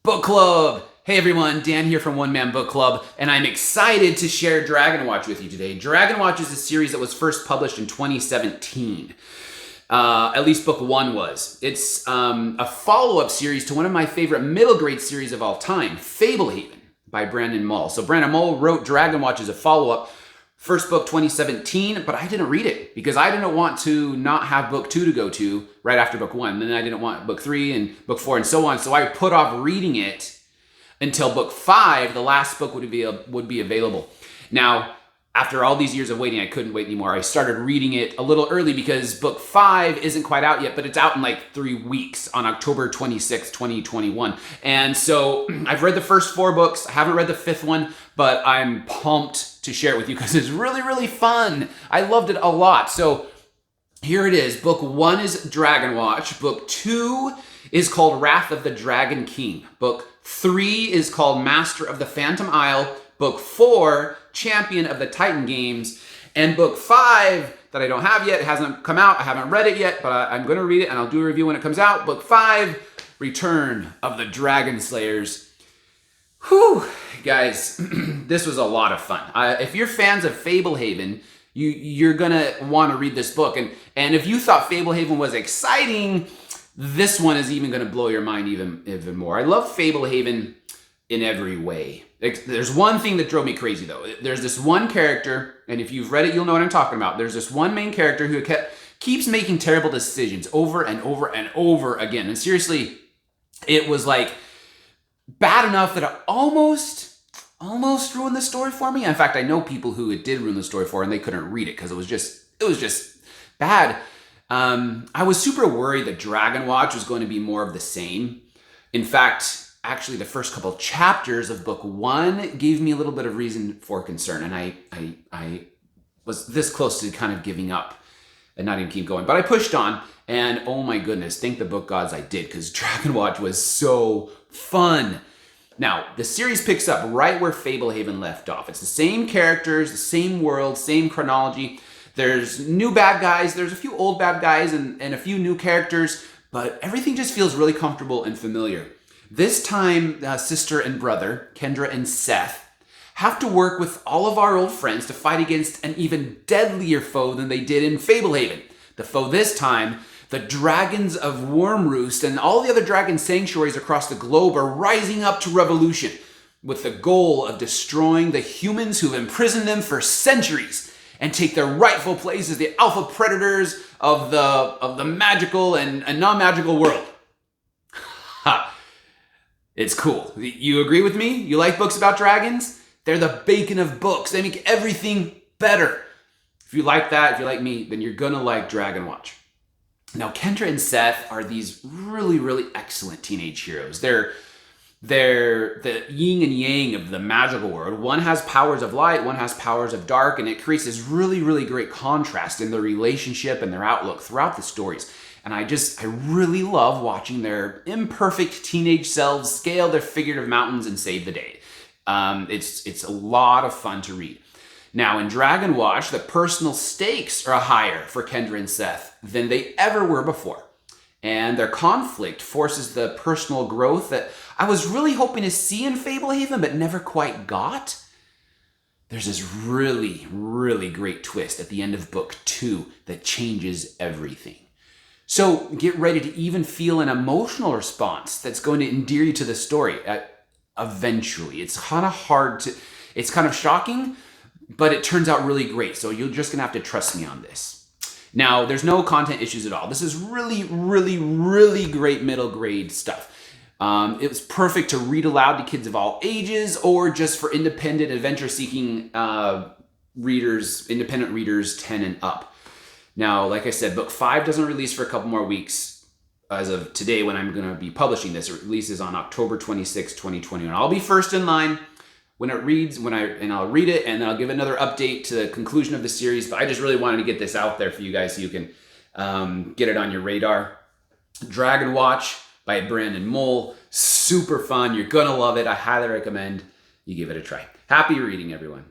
Book Club! Hey everyone, Dan here from One Man Book Club, and I'm excited to share Dragonwatch with you today. Dragonwatch is a series that was first published in 2017. At least book one was. It's a follow-up series to one of my favorite middle grade series of all time, Fablehaven by Brandon Mull. So Brandon Mull wrote Dragonwatch as a follow-up. First book 2017, but I didn't read it because I didn't want to not have book two to go to right after book one. Then I didn't want book three and book four and so on. So I put off reading it until book five, the last book would be available. Now, after all these years of waiting, I couldn't wait anymore. I started reading it a little early because book five isn't quite out yet, but it's out in like 3 weeks on October 26, 2021. And so I've read the first 4 books. I haven't read the 5th one, but I'm pumped to share it with you because it's really, really fun. I loved it a lot. So here it is. Book 1 is Dragonwatch. Book 2 is called Wrath of the Dragon King. Book 3 is called Master of the Phantom Isle. Book 4, Champion of the Titan Games. And book 5, that I don't have yet, it hasn't come out, I haven't read it yet, but I'm going to read it and I'll do a review when it comes out. Book 5, Return of the Dragon Slayers. Whew, guys, this was a lot of fun. If you're fans of Fablehaven, you're going to want to read this book. And if you thought Fablehaven was exciting, this one is even going to blow your mind even more. I love Fablehaven in every way. There's one thing that drove me crazy though. There's this one character, and if you've read it, you'll know what I'm talking about. There's this one main character who keeps making terrible decisions over and over and over again. And seriously, it was like bad enough that it almost ruined the story for me. In fact, I know people who it did ruin the story for, and they couldn't read it because it was just bad. I was super worried that Dragonwatch was going to be more of the same. In fact, actually the first couple of chapters of book 1 gave me a little bit of reason for concern, and I was this close to kind of giving up and not even keep going. But I pushed on, and oh my goodness, thank the book gods I did, because Dragonwatch was so fun. Now, the series picks up right where Fablehaven left off. It's the same characters, the same world, same chronology. There's new bad guys, there's a few old bad guys, and a few new characters, but everything just feels really comfortable and familiar. This time, sister and brother, Kendra and Seth, have to work with all of our old friends to fight against an even deadlier foe than they did in Fablehaven. The foe this time, the dragons of Roost, and all the other dragon sanctuaries across the globe are rising up to revolution with the goal of destroying the humans who've imprisoned them for centuries and take their rightful place as the alpha predators of the magical and non-magical world. Ha! It's cool. You agree with me? You like books about dragons? They're the bacon of books. They make everything better. If you like that, if you like me, then you're gonna like Dragonwatch. Now, Kendra and Seth are these really, really excellent teenage heroes. They're the yin and yang of the magical world. One has powers of light, one has powers of dark, and it creates this really, really great contrast in their relationship and their outlook throughout the stories. And I really love watching their imperfect teenage selves scale their figurative mountains and save the day. It's a lot of fun to read. Now, in Dragonwatch, the personal stakes are higher for Kendra and Seth than they ever were before. And their conflict forces the personal growth that I was really hoping to see in Fablehaven, but never quite got. There's this really, really great twist at the end of book 2 that changes everything. So get ready to even feel an emotional response that's going to endear you to the story eventually. It's kind of shocking, but it turns out really great. So you're just going to have to trust me on this. Now, there's no content issues at all. This is really, really, really great middle grade stuff. It was perfect to read aloud to kids of all ages or just for independent adventure-seeking independent readers 10 and up. Now, like I said, book 5 doesn't release for a couple more weeks as of today when I'm going to be publishing this. It releases on October 26, 2021. I'll be first in line when it reads, and I'll read it, and then I'll give another update to the conclusion of the series. But I just really wanted to get this out there for you guys so you can get it on your radar. Dragonwatch by Brandon Mull. Super fun. You're going to love it. I highly recommend you give it a try. Happy reading, everyone.